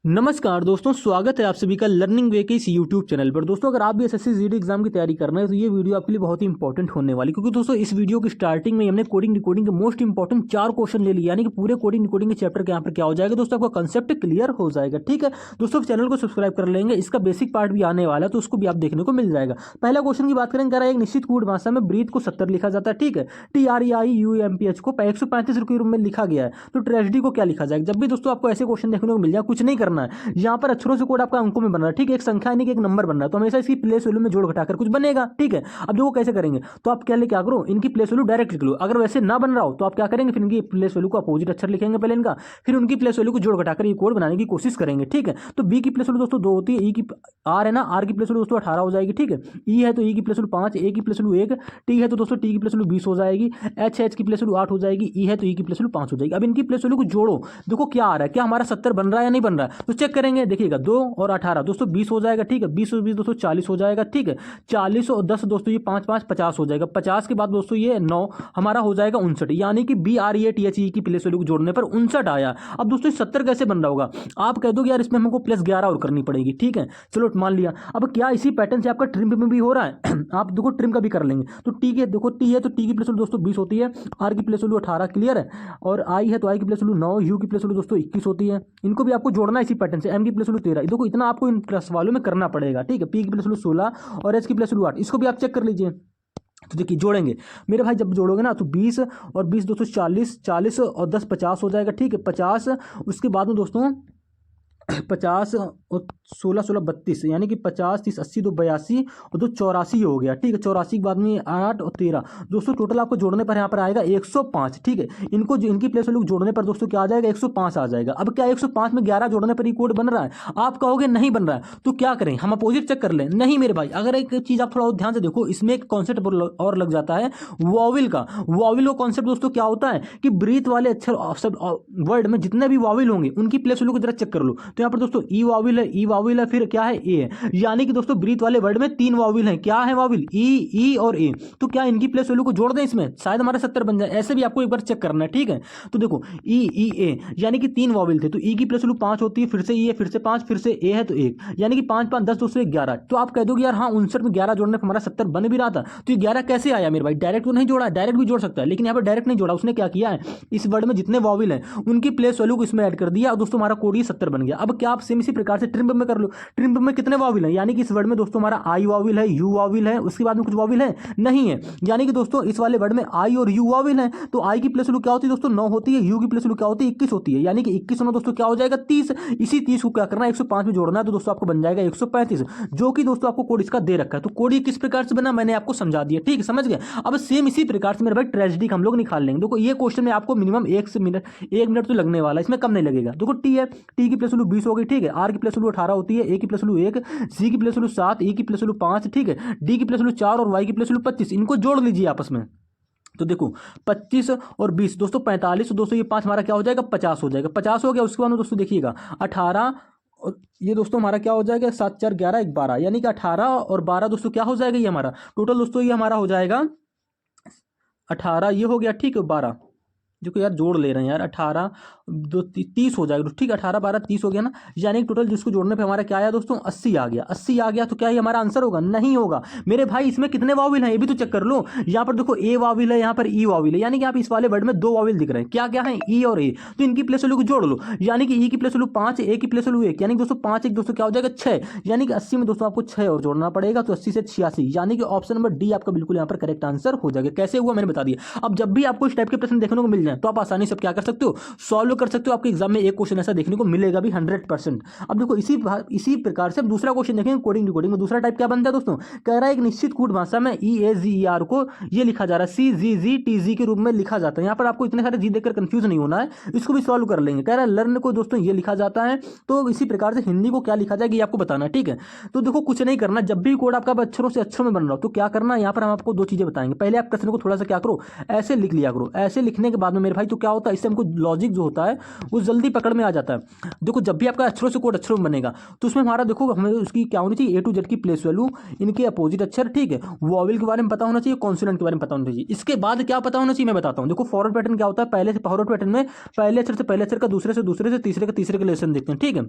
नमस्कार दोस्तों, स्वागत है आप सभी का लर्निंग वे के इस यूट्यूब चैनल पर। दोस्तों, अगर आप भी एसएससी जीडी एग्जाम की तैयारी कर रहे हैं तो ये वीडियो आपके लिए बहुत ही इंपॉर्टेंट होने वाली, क्योंकि दोस्तों इस वीडियो की स्टार्टिंग में हमने कोडिंग डिकोडिंग के मोस्ट इंपॉर्टेंट 4 क्वेश्चन ले लिए, यानी कि पूरे कोडिंग डिकोडिंग के चैप्टर के यहाँ पर क्या हो जाएगा दोस्तों, आपका कंसेप्ट क्लियर हो जाएगा। ठीक है दोस्तों, चैनल को सब्सक्राइब कर लेंगे, इसका बेसिक पार्ट भी आने वाला है तो उसको भी आप देखने को मिल जाएगा। पहला क्वेश्चन की बात करें, कह रहा है एक निश्चित कूट भाषा में ब्रीथ को 70 लिखा जाता है। ठीक है, TREIUMPH को 135 रुपये रूप में लिखा गया है, तो ट्रेजेडी को क्या लिखा जाएगा। जब भी दोस्तों आपको ऐसे क्वेश्चन देखने को मिल जाए, कुछ नहीं करना है, यहाँ पर अक्षरों से कोड आपका अंकों में बन रहा है। ठीक है, एक संख्या यानी कि एक नंबर बन रहा है, तो हमेशा इसकी प्लेस वैल्यू में जोड़ घटाकर कुछ बनेगा। ठीक है, अब देखो कैसे करेंगे, तो आप क्या करो, इनकी प्लेस वैल्यू डायरेक्ट लिख लो। अगर वैसे ना बन रहा हो तो आप क्या करेंगे, फिर इनकी प्लेस वैल्यू को अपोजिट अक्षर लिखेंगे पहले इनका, फिर उनकी प्लेस वैल्यू को जोड़ घटाकर ये कोड बनाने की कोशिश करेंगे। ठीक है, तो बी की प्लेस वैल्यू दोस्तों 2 होती है, ई की आर है ना, आर की प्लेस वैल्यू दोस्तों 18 हो जाएगी। ठीक है, ई है तो ई की प्लेस वैल्यू 5, ए की प्लेस वैल्यू 1, टी है तो दोस्तों टी की प्लेस वैल्यू 20 हो जाएगी, एच की प्लेस वैल्यू 8 हो जाएगी, ई है तो ई की प्लेस वैल्यू 5 हो जाएगी। अब इनकी प्लेस वैल्यू को जोड़ो, देखो क्या आ रहा है, क्या हमारा 70 बन रहा है या नहीं बन रहा है, तो चेक करेंगे। देखिएगा 2 और 18 दोस्तों 20 हो जाएगा। ठीक है, 20 और 20 दोस्तों 40 हो जाएगा। ठीक है, 40 और 10 दोस्तों ये 5 5 50 हो जाएगा। 50 के बाद दोस्तों ये 9 हमारा हो जाएगा 59, यानी कि BREATHE की प्लेस वैल्यू को जोड़ने पर 59 आया। अब दोस्तों 70 कैसे बन रहा होगा, आप कह दो कि यार इसमें हमको प्लस 11 और करनी पड़ेगी। ठीक है, चलो मान लिया। अब क्या इसी पैटर्न से आपका ट्रिम में भी हो रहा है आप देखो ट्रिम का भी कर लेंगे। तो टी के देखो, टी है तो टी की प्लेस वैल्यू दोस्तों 20 होती है, आर की प्लेस वैल्यू 18 क्लियर है, और आई है तो आई की प्लेस वैल्यू 9, यू की प्लेस वैल्यू दोस्तों 21 होती है। इनको भी आपको जोड़ना है इसी पैटर्न से। एम की प्लेस वैल्यू 13, देखो इतना आपको इन प्लस वालों में करना पड़ेगा। ठीक है, पी की प्लेस वैल्यू 16 और एच की प्लेस वैल्यू 8, इसको भी आप चेक कर लीजिए। तो देखिए जोड़ेंगे मेरे भाई, जब जोड़ोगे ना तो 20 और 20 दोस्तों 40, 40 और 10 50 हो जाएगा। ठीक है, 50 उसके बाद में दोस्तों 50 और 16 16 32, यानी कि 50 30 80 2 82 और 2 84 हो गया। ठीक है, 84 के बाद में 8 और 13 दोस्तों टोटल आपको जोड़ने पर यहाँ पर आएगा 105। ठीक है, इनको जो इनकी प्लेस वैल्यू जोड़ने पर दोस्तों क्या आ जाएगा, 105 आ जाएगा। अब क्या 105 में 11 जोड़ने पर ही कोड बन रहा है, आप कहोगे नहीं बन रहा है, तो क्या करें, हम अपोजिट चेक कर लें। नहीं मेरे भाई, अगर एक चीज़ आप थोड़ा और ध्यान से देखो, इसमें एक कॉन्सेप्ट और लग जाता है वॉविल का। वॉविल का कॉन्सेप्ट दोस्तों क्या होता है कि ब्रीथ वाले अक्षर सब वर्ड में जितने भी वॉविल होंगे उनकी प्लेस वैल्यू को जरा चेक कर लो। तो यहाँ पर दोस्तों ई वाविल है, ई वाविल है, फिर क्या है ए है, यानी कि दोस्तों ब्रीथ वाले वर्ड में 3 वाविल हैं। क्या है वाविल, ई और ए। तो क्या इनकी प्लेस वैल्यू को जोड़ दें इसमें, शायद हमारे 70 बन जाए। ऐसे भी आपको एक बार चेक करना है। ठीक है, तो देखो ई ए यानी कि 3 वाविल थे, तो ई की प्लेस वैल्यू 5 होती है, फिर से ई है, फिर से 5, फिर से ए है तो 1, यानी कि 5 5 10 दोस्तों 11। तो आप कह दोगे यार हाँ 59 में 11 जोड़ने पर हमारा 70 बन भी रहा था, तो ये 11 कैसे आया मेरे भाई। डायरेक्ट तो नहीं जोड़ा, डायरेक्ट भी जोड़ सकता है, लेकिन यहाँ पर डायरेक्ट नहीं जोड़ा। उसने क्या किया है, इस वर्ड में जितने वाविल हैं उनकी प्लेस वैल्यू को इसमें ऐड कर दिया और दोस्तों हमारा कोड ये 70 बन गया। अब क्या आप सेम इसी प्रकार से ट्रिम में कर लो। ट्रिम में कितने वाविल हैं, यानी कि इस वर्ड में दोस्तों हमारा आई वाविल है, यू वाविल है, उसके बाद में कुछ वाविल है नहीं है, यानी कि दोस्तों इस वाले वर्ड में आई और यू वाविल है। तो आई की प्लेस वैल्यू क्या होती है दोस्तों 9 होती है, यू की प्लेस वैल्यू क्या होती है 21 होती है, यानी कि 21 में दोस्तों क्या हो जाएगा 30। इसी 30 को क्या करना है 105 में जोड़ना है, तो दोस्तों आपको बन जाएगा 135, जो कि दोस्तों आपको कोड इसका दे रखा है। तो कोड ये किस प्रकार से बना मैंने आपको समझा दिया। ठीक है, समझ गए। अब सेम इसी प्रकार से मेरे भाई ट्रेजेडी हम लोग निकाल लेंगे। देखो ये क्वेश्चन में आपको मिनिमम 1 मिनट तो लगने वाला है, इसमें कम नहीं लगेगा। देखो टी है, टी की प्लेस वैल्यू 20 हो गई। ठीक है, आर की प्लेस वैल्यू 18 होती है, ए की प्लेस वैल्यू 1, सी की प्लेस वैल्यू 7, ई की प्लेस वैल्यू 5। ठीक है, डी की प्लेस वैल्यू 4 और वाई की प्लेस वैल्यू 25, इनको जोड़ लीजिए आपस में। तो देखो 25 और 20 दोस्तों 45, तो दोस्तों ये 5 हमारा क्या हो जाएगा 50 हो जाएगा। 50 हो गया, उसके बाद में दोस्तों देखिएगा 18 और ये दोस्तों हमारा क्या हो जाएगा 7 4 11 1 12, यानी कि 18 और 12 दोस्तों क्या हो जाएगा, ये हमारा टोटल दोस्तों ये हमारा हो जाएगा 18, ये हो गया। ठीक है, 12 जो कि यार जोड़ ले रहे हैं यार, 18 दो 30 हो जाएगा। ठीक है, 18 12 30 हो गया ना, यानी कि टोटल जिसको जोड़ने पे हमारा क्या आया दोस्तों 80 आ गया। 80 आ गया तो क्या ये हमारा आंसर होगा, नहीं होगा मेरे भाई। इसमें कितने वाविल हैं ये भी तो चेक कर लो। यहाँ पर देखो ए वाविल है, यहाँ पर ई वाविल है, यानी कि आप इस वाले वर्ड में 2 वाविल दिख रहे हैं। क्या क्या है, ई और ए, तो इनकी प्लेस वैल्यू को जोड़ लो, यानी कि ई की प्लेस वैल्यू 5, ए की प्लेस वैल्यू 1, यानी कि दोस्तों 5 1 दोस्तों क्या हो जाएगा 6, यानी कि 80 में दोस्तों आपको 6 और जोड़ना पड़ेगा, तो 80 से 86, यानी कि ऑप्शन नंबर डी आपका बिल्कुल यहाँ पर करेक्ट आंसर हो जाएगा। कैसे हुआ मैंने बता दिया। अब जब भी आपको इस टाइप के प्रश्न देखने को मिल जाए तो आप आसानी से क्या कर सकते हो, सॉल्व कर सकते हो। आपके एग्जाम में एक क्वेश्चन ऐसा देखने को मिलेगा भी 100%। अब देखो इसी प्रकार से अब दूसरा क्वेश्चन देखेंगे कोडिंग डिकोडिंग में। दूसरा टाइप क्या बनता है दोस्तों, कह रहा है एक निश्चित कूट भाषा में EAZER को ये लिखा जा रहा है CGGTZ के रूप में लिखा जाता है। यहाँ पर आपको इतने सारे जी देखकर कंफ्यूज नहीं होना है, इसको भी सॉल्व कर लेंगे। कह रहा है लर्न को दोस्तों ये लिखा जाता है, तो इसी प्रकार से हिंदी को क्या लिखा जाएगा ये आपको बताना है। ठीक है, तो देखो कुछ नहीं करना, जब भी कोड आपका अक्षरों से अक्षरों में बन रहा हो तो क्या करना है, यहाँ पर हम आपको 2 चीजें बताएंगे। पहले आप प्रश्न को थोड़ा सा क्या करो ऐसे लिख लिया करो। ऐसे लिखने के बाद में मेरे भाई तो क्या होता है, इससे हमको लॉजिक जो होता है वो जल्दी पकड़ में आ जाता है। देखो जब भी आपका अक्षरों से कोड अक्षरों में बनेगा तो उसमें हमारा देखो हमें उसकी क्या होनी चाहिए, A to Z की प्लेस वैल्यू, इनके अपोजिट अक्षर। ठीक है, वॉवेल के बारे में पता होना चाहिए, कॉन्सोनेंट के बारे में पता होना चाहिए। इसके बाद क्या पता होना चाहिए मैं बताता हूँ। देखो फॉरवर्ड पैटर्न क्या होता है, पहले से फॉरवर्ड पैटर्न में पहले अक्षर से पहले अक्षर का, दूसरे से तीसरे का तीसरे का लेसन देखते हैं। ठीक है,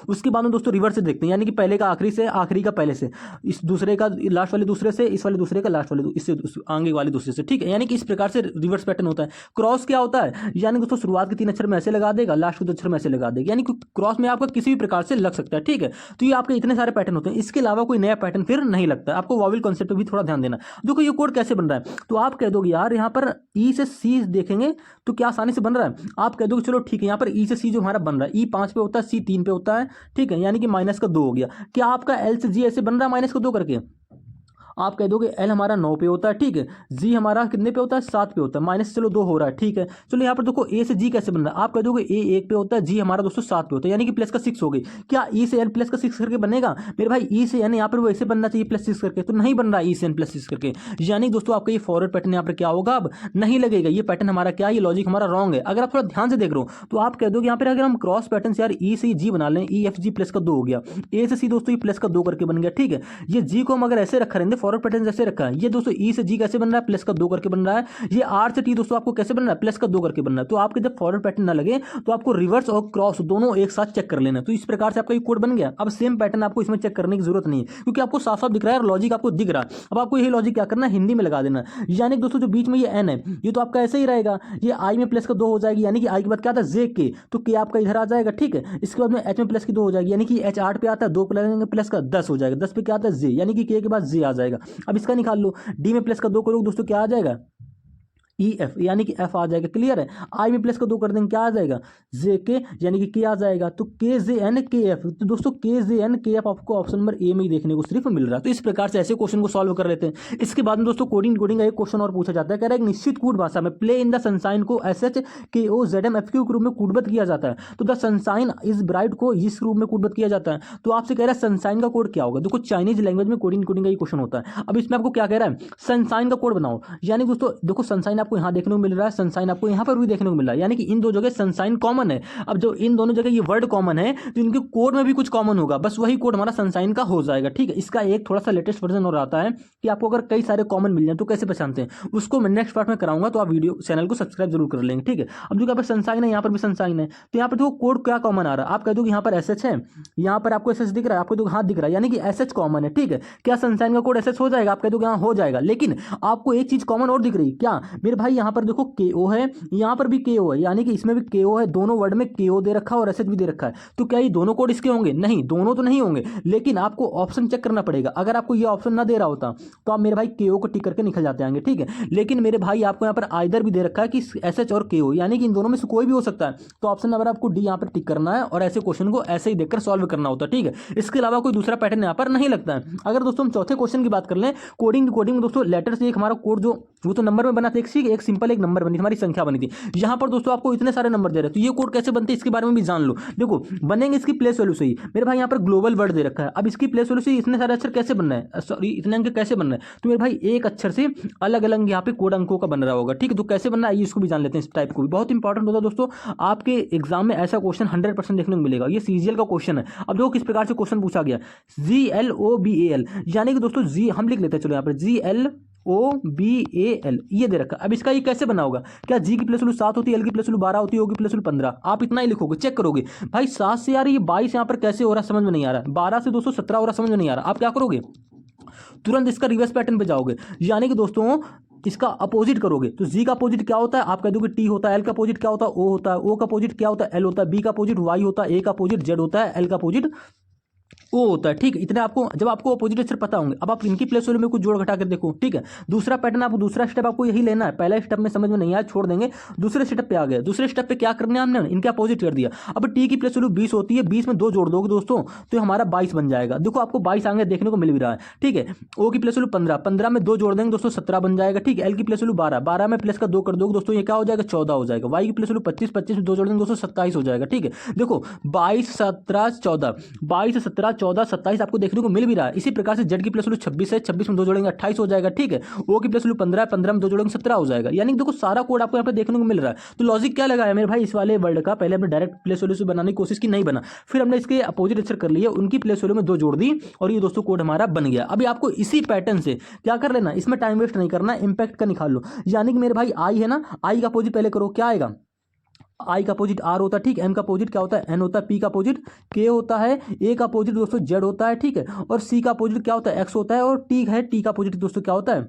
उसके बाद में दोस्तों रिवर्स से देखते हैं, यानी कि पहले का आखिरी से, आखिरी का पहले से, इस दूसरे का लास्ट वाले दूसरे से, इस वाले दूसरे का लास्ट वाले इससे आगे वाले दूसरे से, ठीक है। यानी कि इस प्रकार से रिवर्स पैटर्न होता है। क्रॉस क्या होता है, यानी दोस्तों शुरुआत के 3 अक्षर में ऐसे लगा देगा, लास्ट के 2 अक्षर में ऐसे लगा देगा, यानी कि क्रॉस में आपका किसी भी प्रकार से लग सकता है, ठीक है। तो ये आपके इतने सारे पैटर्न होते हैं, इसके अलावा कोई नया पैटर्न फिर नहीं लगता है। आपको वॉवेल कॉन्सेप्ट पर भी थोड़ा ध्यान देना। देखो ये कोड कैसे बन रहा है, तो आप कह दोगे यार यहाँ पर ई से सी देखेंगे तो क्या आसानी से बन रहा है। आप कह दोगे चलो ठीक है, यहाँ पर ई से सी जो हमारा बन रहा है, ई 5 पे होता है, सी 3 पे होता है, ठीक है, यानी कि माइनस का 2 हो गया। क्या आपका एल से जी ऐसे बन रहा है माइनस का 2 करके। आप कह दोगे एल हमारा 9 पे होता है, ठीक है, जी हमारा कितने पे होता है, 7 पे होता है, माइनस चलो 2 हो रहा है, ठीक है। चलो यहाँ पर देखो ए से जी कैसे बन रहा है, आप कह दोगे ए 1 पे होता है, जी हमारा दोस्तों 7 पे होता है, यानी कि प्लस का 6 हो गई। क्या ई से एन प्लस का 6 करके बनेगा मेरे भाई, ई से एन यहाँ पर वैसे बनना चाहिए प्लस 6 करके, तो नहीं बन रहा है ई से एन प्लस 6 करके। यानी दोस्तों आपका ये फॉरवर्ड पैटर्न यहाँ पर क्या होगा, अब नहीं लगेगा, ये पैटर्न हमारा क्या, ये लॉजिक हमारा रॉन्ग है। अगर आप थोड़ा ध्यान से देख रहे हो तो आप कह दोगे यहाँ पर अगर हम क्रॉस पैटर्न से यार ई से जी बना लें, ई एफ जी प्लस का 2 हो गया, ए से सी दोस्तों ये प्लस का 2 करके बन गया, ठीक है। ये जी को हम अगर ऐसे रखा रहेंगे फॉरवर्ड पैटर्न जैसे रखा है, ये दोस्तों ई से जी कैसे बन रहा है, प्लस का 2 करके बन रहा है। ये आर से टी दोस्तों आपको कैसे बन रहा है, प्लस का 2 करके बन रहा है। तो आपके जब फॉरवर्ड पैटर्न ना लगे तो आपको रिवर्स और क्रॉस दोनों एक साथ चेक कर लेना। तो इस प्रकार से आपका ये कोड बन गया। अब सेम पैटर्न आपको इसमें चेक करने की जरूरत नहीं है, क्योंकि आपको साफ साफ दिख रहा है और लॉजिक आपको दिख रहा है। अब आपको यही लॉजिक क्या करना है, हिंदी में लगा देना। यानी दोस्तों जो बीच में ये एन है, ये तो आपका ऐसे ही रहेगा, ये आई में प्लस का 2 हो जाएगी, यानी कि आई के बाद क्या आता है जे के, तो के आपका इधर आ जाएगा, ठीक है। इसके बाद में एच में प्लस की 2 हो जाएगी, यानी कि एच 8 पे आता है, 2 प्लस का 10 हो जाएगा, 10 पे क्या आता है जे, यानी कि के बाद जे आ जाएगा। अब इसका निकाल लो, डी में प्लस का 2 करोगे दोस्तों क्या आ जाएगा, ई एफ, यानी कि एफ आ जाएगा, क्लियर है। आई में प्लस का 2 कर देंगे क्या आ जाएगा, जे के, यानी कि के आ जाएगा। तो के जे एन के एफ, तो दोस्तों के जे एन के एफ आपको ऑप्शन नंबर ए में ही देखने को सिर्फ मिल रहा है। तो इस प्रकार से ऐसे क्वेश्चन को सॉल्व कर लेते हैं। इसके बाद में दोस्तों कोडिंग कोडिंग का एक क्वेश्चन और पूछा जाता है, कह रहा है एक निश्चित कूट भाषा में प्ले इन द सनसाइन को एस एच के ओ जेड एम एफ के रूप में कूटबद्ध किया जाता है, तो द सनसाइन इज ब्राइट को इस रूप में कूटबद्ध किया जाता है। तो आपसे कह रहा है सनसाइन का कोड क्या होगा। देखो चाइनीज लैंग्वेज में कोडिंग कोडिंग का ये क्वेश्चन होता है। अब इसमें आपको क्या कह रहा है, सनसाइन का कोड बनाओ। यानी दोस्तों देखो सनसाइन आपको यहाँ देखने को मिल रहा है, सनसाइन आपको यहाँ पर भी देखने को मिल रहा है, यानी कि इन दो जगह सनसाइन कॉमन है। अब जो इन दोनों जगह ये वर्ड कॉमन है तो इनके कोड में भी कुछ कॉमन होगा, बस वही कोड हमारा सनसाइन का हो जाएगा, ठीक है। इसका एक थोड़ा सा लेटेस्ट वर्जन और आता है कि आपको अगर कई सारे कॉमन मिल जाए तो कैसे पहचानते हैं, उसको मैं नेक्स्ट पार्ट में कराऊंगा, तो आप वीडियो चैनल को सब्सक्राइब जरूर कर लेंगे, ठीक है। अब जो यहाँ पर सनसाइन है, यहाँ पर भी सनसाइन है, तो यहाँ पर देखो कोड क्या कॉमन आ रहा है। आप कह दो यहाँ पर एस एच है, यहाँ पर आपको एस एच दिख रहा है, आपको तो हाथ दिख रहा है, यानी कि एस एच कॉमन है, ठीक है। क्या सनसाइन का कोड एस एच हो जाएगा, आप कह दो यहाँ हो जाएगा, लेकिन आपको एक चीज कॉमन और दिख रही क्या मेरे भाई, यहाँ पर देखो के ओ है, यहाँ पर भी के ओ है, यानी कि इसमें भी के ओ है, दोनों वर्ड में के ओ दे रखा है और एस एच भी दे रखा है। तो क्या ये दोनों कोड इसके होंगे, नहीं दोनों तो नहीं होंगे, लेकिन आपको ऑप्शन चेक करना पड़ेगा। अगर आपको ये ऑप्शन ना दे रहा होता तो आप मेरे भाई के ओ को टिक करके निकल जाते आएंगे, ठीक है। लेकिन मेरे भाई आपको यहाँ पर आइदर भी दे रखा है कि एस एच और के ओ, यानी कि इन दोनों में से कोई भी हो सकता है। तो ऑप्शन नंबर आपको डी यहाँ पर टिक करना है और ऐसे क्वेश्चन को ऐसे ही देखकर सॉल्व करना होता है, ठीक है। इसके अलावा कोई दूसरा पैटर्न यहाँ पर नहीं लगता है। अगर दोस्तों हम चौथे क्वेश्चन की बात कर लें, कोडिंग में दोस्तों लेटर से एक हमारा कोड जो वो तो नंबर में बना था, एक सिंपल एक नंबर बनी, हमारी संख्या बनी थी। यहाँ पर दोस्तों आपको इतने सारे नंबर दे रहे हैं, तो ये कोड कैसे बनते हैं इसके बारे में भी जान लो। देखो बनेंगे इसकी प्लेस वैल्यू से ही, मेरे भाई यहाँ पर ग्लोबल वर्ड दे रखा है। अब इसकी प्लेस वैल्यू से इतने सारे अक्षर कैसे बनना है, सॉरी इतने अंक कैसे बनना है, तो मेरे भाई एक अक्षर से अलग अलग यहाँ पे कोड अंकों का बन रहा होगा, ठीक है। तो कैसे बनना है इसको भी जान लेते हैं। इस टाइप को भी बहुत इंपॉर्टेंट होता है दोस्तों, आपके एग्जाम में ऐसा क्वेश्चन 100% देखने को मिलेगा। ये सीजीएल का क्वेश्चन है। अब देखो किस प्रकार से क्वेश्चन पूछा गया, GLOBAL, यानी कि दोस्तों जी हम लिख लेते हैं, चलो यहाँ पर GLOBAL ये दे रखा। अब इसका ये कैसे बना होगा, क्या जी की प्लस वैल्यू 7 होती है, एल की प्लस वैल्यू 12 होती है, ओ की प्लस वैल्यू 15, आप इतना ही लिखोगे, चेक करोगे भाई 7 से यार ये 22 यहाँ पर कैसे हो रहा है समझ में नहीं आ रहा है, 12 से 217 हो रहा समझ में नहीं आ रहा। आप क्या करोगे, तुरंत इसका रिवर्स पैटर्न पे जाओगे, यानी कि दोस्तों इसका अपोजिट करोगे। तो जी का अपोजिट क्या होता है, आप कह दोगे टी होता है, एल का अपोजिट क्या होता है, ओ होता है, ओ का अपोजिट क्या होता है, एल होता है, बी का अपोजिट वाई होता है, ए का अपोजिट जेड होता है, एल का अपोजिट ओ होता है, ठीक है। इतने आपको जब आपको अपोजिट अक्षर पता होंगे, अब आप इनकी प्लेस वैल्यू में कुछ जोड़ घटा कर देखो, ठीक है। दूसरा पैटर्न आपको, दूसरा स्टेप आपको यही लेना है। पहला स्टेप में समझ में नहीं आया छोड़ देंगे, दूसरे स्टेप पे आ गए। दूसरे स्टेप पे क्या करना है हमने, इनके अपोजिट कर दिया। अब टी की प्लेस वैल्यू 20 होती है, 20 में 2 जोड़ दोगे दोस्तों तो हमारा 22 बन जाएगा। देखो आपको 22 आगे देखने को मिल भी रहा है, ठीक है। ओ की प्लेस वैल्यू 15, 15 में 2 जोड़ देंगे दोस्तों 17 बन जाएगा, ठीक है। एल की प्लेस वैल्यू 12, 12 में प्लस का 2 कर दोगे दोस्तों ये क्या हो जाएगा 14 हो जाएगा। वाई की प्लेस वैल्यू 25, 25 में 2 जोड़ देंगे दोस्तों 27 हो जाएगा, ठीक है। देखो 22 17 14, 22 17 14 27 आपको देखने को मिल भी रहा है। इसी प्रकार से जेड की प्लस वैल्यू 26 है, 26 में 2 जोड़ेंगे 28 हो जाएगा, ठीक है। ओ की प्लस वैल्यू 15 है, 15 में 2 जोड़ेंगे 17 हो जाएगा। यानी देखो सारा कोड आपको यहाँ पे देखने को मिल रहा है। तो लॉजिक क्या लगा है मेरे भाई इस वाले वर्ड का, पहले हमने डायरेक्ट प्लेस वैल्यू से बनाने की कोशिश की, नहीं बना, फिर हमने इसके अपोजिट अक्षर कर लिए, उनकी प्लेस वैल्यू में 2 जोड़ दी और ये दोस्तों कोड हमारा बन गया। अभी आपको इसी पैटर्न से क्या कर लेना, इसमें टाइम वेस्ट नहीं करना, इंपैक्ट का निकाल लो। यानी कि मेरे भाई आई है ना, आई का अपोजिट पहले करो, क्या आएगा आई का अपोजिट आर होता है, ठीक, एम का अपोजिट क्या होता है, एन होता है, पी का अपोजिट के होता है, ए का अपोजिट दोस्तों जेड होता है, ठीक है, और सी का अपोजिट क्या होता है, एक्स होता है, और टी है, टी का अपोजिट दोस्तों क्या होता है,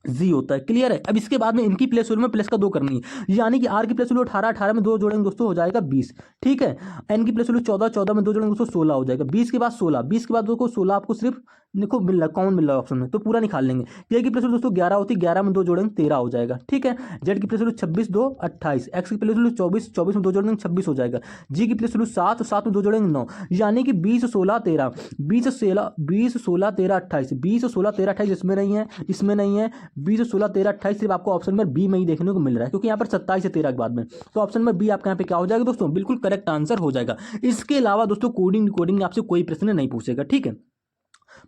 जी होता है। क्लियर है। अब इसके बाद में इनकी प्लेस वैल्यू में प्लस का 2 करनी है, यानी कि आर की प्लेस वैल्यू 18, 18 में 2 जोड़ेंगे दोस्तों हो जाएगा 20, ठीक है। एन की प्लेस वैल्यू 14, 14 में 2 जोड़ेंगे दोस्तों 16 हो जाएगा। 20 के बाद 16, 20 के बाद दोस्तों 16 आपको सिर्फ देखो मिल रहा है, कॉमन मिल रहा है ऑप्शन में, तो पूरा निकाल लेंगे। के की प्लेस वैल्यू दोस्तों 11 होती है, 11 में 2 जोड़ेंगे 13 हो जाएगा, ठीक है। जेड की प्लेस वैल्यू 26, 2 28, एक्स की प्लेस वैल्यू 24, 24 में 2 जोड़ेंगे 26 हो जाएगा। जी की प्लेस वैल्यू 7, 7 में 2 जोड़ेंगे 9, यानी कि 20, 16, 13, 20, 16, 20, 16, 13, 28, 20, 16, 13, 28 इसमें नहीं है, इसमें नहीं है, 20, 16, 13, 28 सिर्फ आपको ऑप्शन नंबर बी में ही देखने को मिल रहा है, क्योंकि यहाँ पर 27 से 13 के बाद में, तो ऑप्शन नंबर बी आपका यहाँ पे क्या हो जाएगा दोस्तों, बिल्कुल करेक्ट आंसर हो जाएगा। इसके अलावा दोस्तों कोडिंग कोडिंग आपसे कोई प्रश्न नहीं पूछेगा, ठीक है।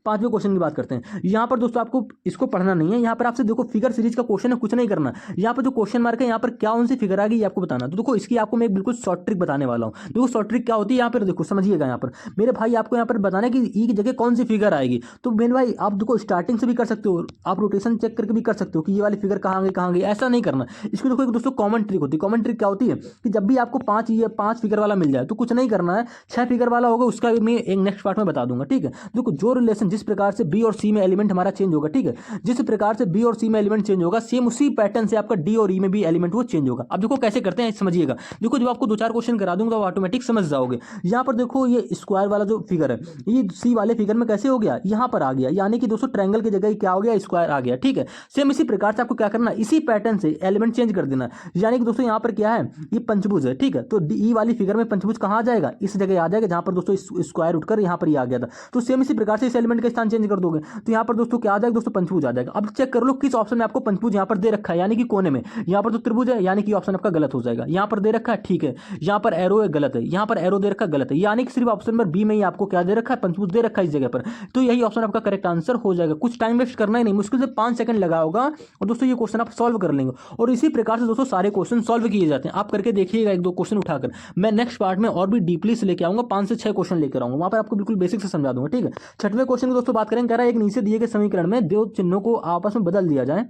पांचवें क्वेश्चन की बात करते हैं। यहां पर दोस्तों आपको इसको पढ़ना नहीं है, यहां पर आपसे देखो फिगर सीरीज का क्वेश्चन है, कुछ नहीं करना। यहां पर जो क्वेश्चन मार्क है यहां पर क्या उनसे फिगर आ गई आपको बताना। तो देखो इसकी आपको मैं एक बिल्कुल शॉर्ट ट्रिक बताने वाला हूं। देखो शॉर्ट ट्रिक क्या होती है, यहां पर देखो समझिएगा। यहां पर मेरे भाई आपको यहां पर बताना है कि ई की जगह कौन सी फिगर आएगी। तो मेरे भाई आप देखो स्टार्टिंग से भी कर सकते हो, आप रोटेशन चेक करके भी कर सकते हो कि ये वाली फिगर कहाँ गई, ऐसा नहीं करना। इसको देखो एक दोस्तों कॉमन ट्रिक होती है। कॉमन ट्रिक क्या होती है कि जब भी आपको 5 फिगर वाला मिल जाए तो कुछ नहीं करना है, 6 फिगर वाला होगा उसका मैं एक नेक्स्ट पार्ट में बता दूंगा, ठीक है। देखो जो रिलेशन जिस प्रकार से बी और सी में एलिमेंट हमारा चेंज होगा, ठीक है, जिस प्रकार से बी और सी में एलिमेंट चेंज होगा सेम उसी पैटर्न से आपका डी और ई में भी एलिमेंट वो चेंज होगा। अब देखो कैसे करते हैं समझिएगा। देखो जब आपको 2-4 क्वेश्चन करा दूंगा तो ऑटोमेटिक समझ जाओगे। यहां पर देखो ये स्क्वायर वाला जो फिगर है ये सी वाले फिगर में कैसे हो गया, यहां पर आ गया, यानी कि दोस्तों ट्रायंगल की जगह क्या हो गया, स्क्वायर आ गया, ठीक है। सेम इसी प्रकार से आपको क्या करना, इसी पैटर्न से एलिमेंट चेंज कर देना। यानी कि दोस्तों यहां पर क्या है, ये पंचभुज है, ठीक है, तो ई वाली फिगर में पंचभुज कहां आ जाएगा, इस जगह आ जाएगा जहां पर दोस्तों स्क्वायर उठकर यहां पर ये आ गया था। तो सेम इसी प्रकार से इस एलिमेंट का स्थान चेंज कर दोगे तो यहां पर दोस्तों क्या आ जाएगा दोस्तों, पंचभुज आ जाएगा। अब चेक कर लो किस ऑप्शन में आपको पंचभुज यहां पर दे रखा है, यानी कि कोने में। यहां पर तो त्रिभुज है, यानी कि ऑप्शन आपका गलत हो जाएगा। यहां पर दे रखा है, ठीक है, यहां पर एरो है, गलत है, यहां पर एरो दे रखा है, गलत है, यानी कि सिर्फ ऑप्शन नंबर बी में ही आपको क्या दे रखा है, पंचभुज दे रखा है इस जगह पर। तो यही ऑप्शन आपका करेक्ट आंसर हो जाएगा। कुछ टाइम वेस्ट करना ही नहीं, मुश्किल से 5 सेकंड लगा होगा और दोस्तों ये क्वेश्चन आप सॉल्व कर लेंगे। और इसी प्रकार से दोस्तों सारे क्वेश्चन सॉल्व किए जाते हैं। आप करके देखिएगा 1-2 क्वेश्चन उठाकर। मैं नेक्स्ट पार्ट में और भी डीपली से लेके आऊंगा, 5 से 6 क्वेश्चन लेकर आऊंगा, वहां पर आपको बिल्कुल बेसिक से समझा दूंगा, ठीक है। छठवें क्वेश्चन की दोस्तों बात करेंगे, कह रहा है एक नीचे दिए गए समीकरण में दो चिन्हों को आपस में बदल दिया जाए,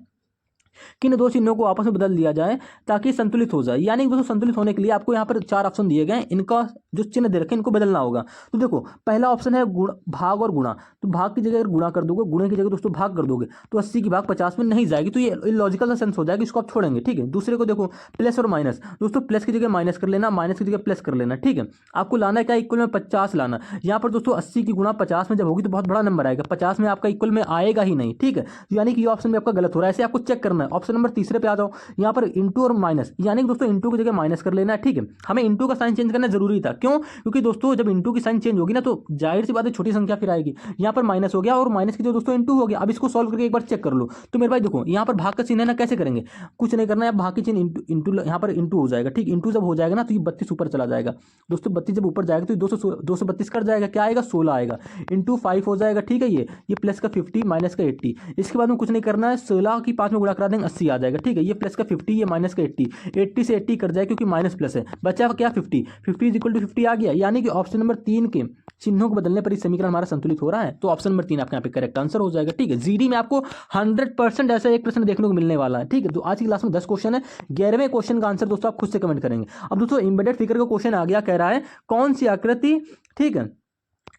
किन 2 चिन्हों को आपस में बदल दिया जाए ताकि संतुलित हो जाए। यानी दोस्तों संतुलित होने के लिए आपको यहाँ पर 4 ऑप्शन दिए गए, इनका जो चिन्ह दे रखे इनको बदलना होगा। तो देखो पहला ऑप्शन है भाग और गुणा। तो भाग की जगह अगर गुणा कर दोगे, गुणे की जगह दोस्तों भाग कर दोगे तो 80 की भाग 50 में नहीं जाएगी, तो ये लॉजिकल सेंस हो जाएगा, इसको आप छोड़ेंगे, ठीक है। दूसरे को देखो प्लस और माइनस। दोस्तों प्लस की जगह माइनस कर लेना, माइनस की जगह प्लस कर लेना, ठीक है। आपको लाना है क्या, इक्वल में 50 लाना। यहाँ पर दोस्तों 80 की गुणा 50 में जब होगी तो बहुत बड़ा नंबर आएगा, 50 में आपका इक्वल में आएगा ही नहीं, ठीक है। यानी कि ये ऑप्शन में आपका गलत हो रहा है, ऐसे आपको चेक करना है। ऑप्शन नंबर तीसरे आ जाओ, यहां पर इंटू और माइनस, यानी कि दोस्तों इंटू की जगह माइनस कर लेना है, ठीक है। हमें इंटू का साइन चेंज करना जरूरी था, क्यों, क्योंकि दोस्तों जब इंटू की साइन चेंज होगी ना तो जाहिर सी बात है छोटी संख्या फिर आएगी। यहां पर माइनस हो गया और माइनस की जगह दोस्तों इंटू हो गया। अब इसको सॉल्व करके एक बार चेक कर लो। तो मेरे भाई देखो यहां पर भाग का चिन्ह है ना, कैसे करेंगे, कुछ नहीं करना है, भाग के चिन्ह इंटू यहां पर इंटू हो जाएगा, ठीक। इंटू जब हो जाएगा ना तो ये 32 ऊपर चला जाएगा दोस्तों, 32 जब ऊपर जाएगा तो 232 कट जाएगा, क्या आएगा 16 आएगा, इंटू 5 हो जाएगा, ठीक है। ये प्लस का 50 माइनस का 80, इसके बाद में कुछ नहीं करना है, 16 की 5 में गुणा करा देंगे 80 आ जाएगा, ठीक है। ये प्लस का 50, ये माइनस का 80 से 80 कट जाए क्योंकि माइनस प्लस है, बचा क्या 50 इज इक्वल टू 50 आ गया। यानी कि ऑप्शन नंबर 3 के चिन्हों को बदलने पर इस समीकरण हमारा संतुलित हो रहा है, तो ऑप्शन नंबर 3 आपके यहाँ पे करेक्ट आंसर हो जाएगा, ठीक है। जीडी में आपको 100% ऐसा एक प्रश्न देखने को मिलने वाला है, ठीक है। तो आज की क्लास में 10 क्वेश्चन है, 11वें क्वेश्चन का आंसर दोस्तों आप खुद से कमेंट करेंगे। अब दोस्तों एम्बेडेड फिगर का क्वेश्चन आ गया, कह रहा है कौन सी आकृति, ठीक है,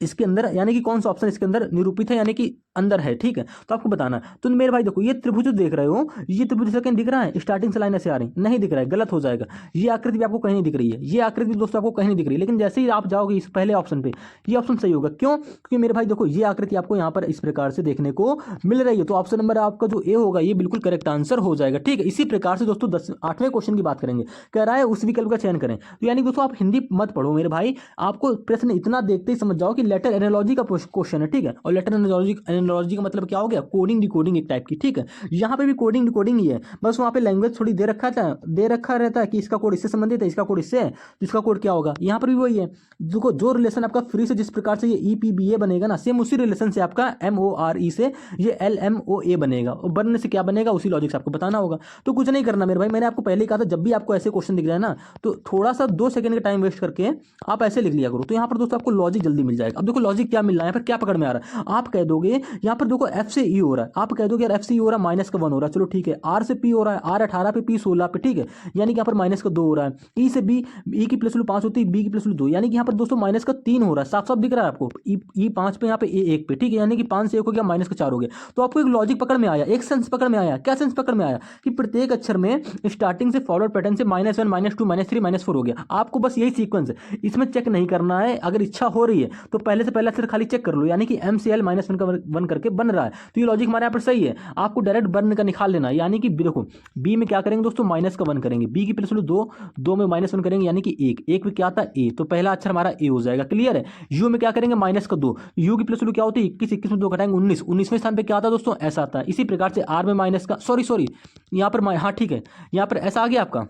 इसके अंदर यानी कि कौन सा ऑप्शन इसके अंदर निरूपित है, यानी कि अंदर है, ठीक है। तो आपको बताना। तो मेरे भाई देखो ये त्रिभुज देख रहे हो, ये त्रिभुज कहीं दिख रहा है, स्टार्टिंग से लाइन ऐसे आ रही नहीं दिख रहा है, गलत हो जाएगा। ये आकृति भी आपको कहीं नहीं दिख रही है, ये आकृति दोस्तों आपको कहीं नहीं दिख रही है, लेकिन जैसे ही आप जाओगे इस पहले ऑप्शन पे ये ऑप्शन सही होगा, क्यों, क्योंकि मेरे भाई देखो ये आकृति आपको यहाँ पर इस प्रकार से देखने को मिल रही है, तो ऑप्शन नंबर आपका जो ए होगा ये बिल्कुल करेक्ट आंसर हो जाएगा, ठीक है। इसी प्रकार से दोस्तों 8वें क्वेश्चन की बात करेंगे, कह रहा है उस विकल्प का चयन करें। तो यानी दोस्तों आप हिंदी मत पढ़ो मेरे भाई, आपको प्रश्न इतना देखते ही समझ जाओ कि लेटर एनालॉजी का क्वेश्चन है, ठीक है। और लेटर एनालॉजी का मतलब क्या हो गया, कोडिंग डिकोडिंग एक टाइप की, ठीक है। यहाँ पे भी कोडिंग डिकोडिंग ही है, बस वहाँ पे लैंग्वेज थोड़ी दे रखा रहता है कि इसका कोड इससे संबंधित है, इसका कोड इससे है, तो इसका कोड क्या होगा। यहाँ पर भी वही है, जो रिलेशन आपका फ्री से जिस प्रकार से ये EPBA बनेगा ना, सेम उसी रिलेशन से आपका MORE से ये LMOA बनेगा, और बनने से क्या बनेगा उसी लॉजिक से आपको बताना होगा। तो कुछ नहीं करना मेरे भाई, मैंने आपको पहले ही कहा था जब भी आपको ऐसे क्वेश्चन दिख जाए ना तो थोड़ा सा 2 सेकंड का टाइम वेस्ट करके आप ऐसे लिख लिया करो, तो यहाँ पर दोस्तों आपको लॉजिक जल्दी मिल जाएगा। अब देखो लॉजिक क्या मिल रहा है, यहाँ पर क्या पकड़ में आ रहा है, आप कह दोगे यहाँ पर देखो एफ से ई हो रहा है, आप कह दो कि यार एफ से ई हो रहा है माइनस का 1 हो रहा है, चलो ठीक है। आर से पी हो रहा है, आर 18 पे, पी 16 पे, ठीक है, यानी कि यहाँ पर माइनस का 2 हो रहा है। ई से बी, ई की प्लस वैल्यू 5 होती है, बी की प्लस वैल्यू 2, यानी कि यहाँ पर दोस्तों माइनस का 3 हो रहा है, साफ साफ दिख रहा है आपको। ई 5 पे, यहाँ पे ए 1 पे, ठीक है, यानी कि 5 से 1 हो गया, माइनस का 4 हो गया। तो आपको एक लॉजिक पकड़ में आया, एक सेंस पकड़ में आया। क्या सेंस पकड़ में आया कि प्रत्येक अक्षर में स्टार्टिंग से फॉरवर्ड पैटर्न से -1 -2 -3 -4 हो गया। आपको बस यही सीक्वेंस है, इसमें चेक नहीं करना है। अगर इच्छा हो रही है तो पहले से पहले अक्षर खाली चेक कर लो, यानी कि एम से एल -1 का 1 करके बन रहा है, तो ये लॉजिक हमारे यहाँ पर सही है। आपको डायरेक्ट बर्न का निकाल लेना है, यानी कि देखो बी में क्या करेंगे दोस्तों, माइनस का 1 करेंगे, बी की प्लस वैल्यू 2, 2 में -1 करेंगे, यानी कि 1, 1 में क्या था ए, तो पहला अक्षर हमारा ए हो जाएगा। क्लियर है। यू में क्या करेंगे, माइनस का 2, यू की प्लस वैल्यू क्या होती है 21, 21 में 2 घटाएंगे 19, 19वें स्थान पे क्या आता है दोस्तों, ऐसा आता है। इसी प्रकार से आर में माइनस का सॉरी यहाँ पर हाँ ठीक है, यहाँ पर ऐसा आ गया आपका,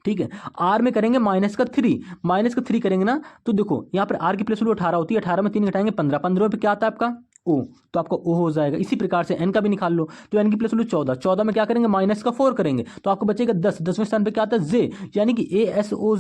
ठीक है। आर में करेंगे -3 करेंगे ना, तो देखो यहाँ पर आर की प्लस वैल्यू 18 होती है, 18 में 3 घटाएंगे 15, 15 पे क्या आता है आपका ओ, तो आपका ओ हो जाएगा। इसी प्रकार से एन का भी निकाल लो, तो एन की प्लस वैल्यू 14, 14 में क्या करेंगे माइनस का 4 करेंगे, तो आपको बचेगा 10, 10वें स्थान पे क्या आता है जे, यानी कि ए एस ओ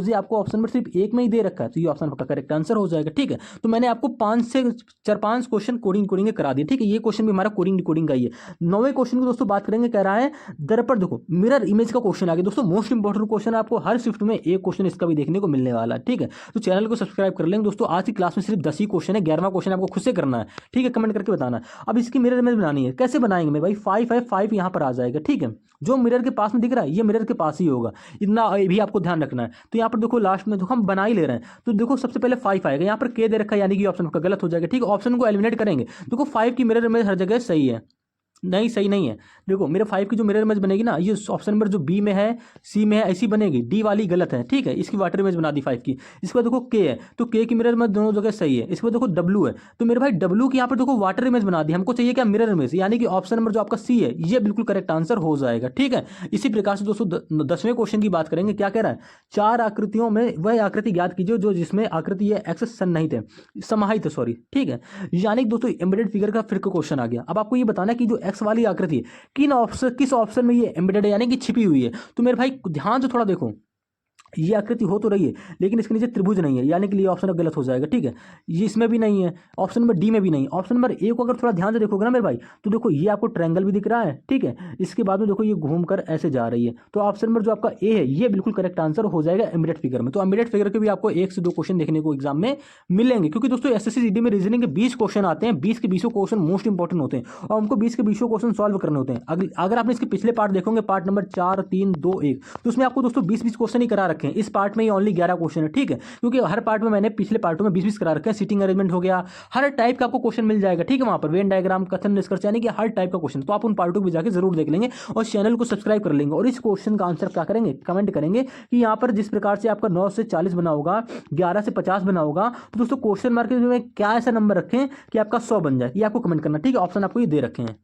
जे आपको ऑप्शन में सिर्फ एक में ही दे रखा है, तो ये ऑप्शन आपका करेक्ट आंसर हो जाएगा। ठीक है, तो मैंने आपको 5 क्वेश्चन कोडिंग करा दिए। ठीक है, ये क्वेश्चन भी हमारा कोडिंग का ही है। 9वें क्वेश्चन की दोस्तों बात करेंगे, कह रहा है दर्पण, देखो मिरर इमेज का क्वेश्चन आ गया दोस्तों, मोस्ट इंपॉर्टेंट क्वेश्चन है, आपको हर शिफ्ट में एक क्वेश्चन इसका भी देखने को मिलने वाला है। ठीक है, तो चैनल को सब्सक्राइब कर लेंगे दोस्तों। आज की क्लास में सिर्फ 10 ही क्वेश्चन है, 11वां क्वेश्चन आपको खुद से करना है। ठीक है, कमेंट करके बताना। अब इसकी मिरर इमेज बनानी है, कैसे बनाएंगे मेरे भाई, 5 है, 5 यहां पर आ जाएगा। ठीक है, जो मिरर के पास में दिख रहा है ये मिरर के पास ही होगा, इतना भी आपको ध्यान रखना है। तो यहाँ पर देखो लास्ट में देखो हम बना ही ले रहे हैं, तो देखो सबसे पहले 5 आएगा, यहाँ पर के दे रखा है, यानी कि ऑप्शन आपका गलत हो जाएगा। ठीक है, ऑप्शन को एलिमिनेट करेंगे। देखो 5 की मिरर इमेज हर जगह सही है, नहीं सही नहीं है। देखो मेरे 5 की जो मिरर इमेज बनेगी ना, ये ऑप्शन नंबर जो बी में है, सी में है, ऐसी बनेगी। डी वाली गलत है। ठीक है, इसकी वाटर इमेज बना दी 5 की। इसके बाद देखो के है, तो के की मिरर इमेज दोनों जगह सही है। इसके बाद देखो डब्लू है, तो मेरे भाई डब्लू की यहाँ पर देखो वाटर इमेज बना दी। हमको चाहिए क्या, मिरर इमेज, यानी कि ऑप्शन नंबर जो आपका सी है ये बिल्कुल करेक्ट आंसर हो जाएगा। ठीक है, इसी प्रकार से दोस्तों 10वें क्वेश्चन की बात करेंगे। क्या कह रहा है, 4 आकृतियों में वह आकृति ज्ञात कीजिए जो जिसमें आकृति है एक्स सन्निहित है, समाहित है सॉरी। ठीक है, यानी कि दोस्तों एम्बेडेड फिगर का फिर क्वेश्चन आ गया। अब आपको ये बताना है कि जो एक्स वाली आकृति किस ऑप्शन में ये एम्बेडेड है, यानी कि छिपी हुई है। तो मेरे भाई ध्यान से थोड़ा देखो, ये आकृति हो तो रही है लेकिन इसके नीचे त्रिभुज नहीं है, यानी कि ये ऑप्शन गलत हो जाएगा। ठीक है, ये इसमें भी नहीं है, ऑप्शन नंबर डी में भी नहीं। ऑप्शन नंबर ए को अगर थोड़ा ध्यान से देखोगे ना मेरे भाई, तो देखो ये आपको ट्रायंगल भी दिख रहा है। ठीक है, इसके बाद में देखो ये घूमकर ऐसे जा रही है, तो ऑप्शन नंबर जो आपका ए है ये बिल्कुल करेक्ट आंसर हो जाएगा एम्बेडेड फिगर में। तो एम्बेडेड फिगर के भी आपको 1 से 2 क्वेश्चन देखने को एग्जाम में मिलेंगे, क्योंकि दोस्तों एसएससी जीडी में रीजनिंग के 20 क्वेश्चन आते हैं, 20 के 20 क्वेश्चन मोस्ट इंपॉर्टेंट होते हैं और हमको 20 के 20 क्वेश्चन सॉल्व करने होते हैं। अगर आपने इसके पिछले पार्ट देखोगे, पार्ट नंबर 4, 3, 2, 1, तो उसमें आपको दोस्तों 20 क्वेश्चन ही करा रखे हैं। इस पार्ट में ओनली 11 क्वेश्चन है। ठीक है, क्योंकि हर पार्ट में मैंने पिछले पार्टों में 20 करा रखे हैं। सीटिंग अरेंजमेंट हो गया, हर टाइप का आपको क्वेश्चन मिल जाएगा। ठीक है, वहां पर वेन डायग्राम, कथन, निष्कर्ष, यानी कि हर टाइप का क्वेश्चन, तो आप उन पार्टों को भी जाकर जरूर देख लेंगे और चैनल को सब्सक्राइब कर लेंगे। और इस क्वेश्चन का आंसर क्या करेंगे, कमेंट करेंगे कि यहाँ पर जिस प्रकार से आपका 9 से 40 बना होगा, 11 से 50 बना होगा, तो दोस्तों क्वेश्चन मार्क में क्या ऐसा नंबर रखें कि आपका 100 बन जाए, ये आपको कमेंट करना। ठीक है, ऑप्शन आपको ये दे रखे हैं।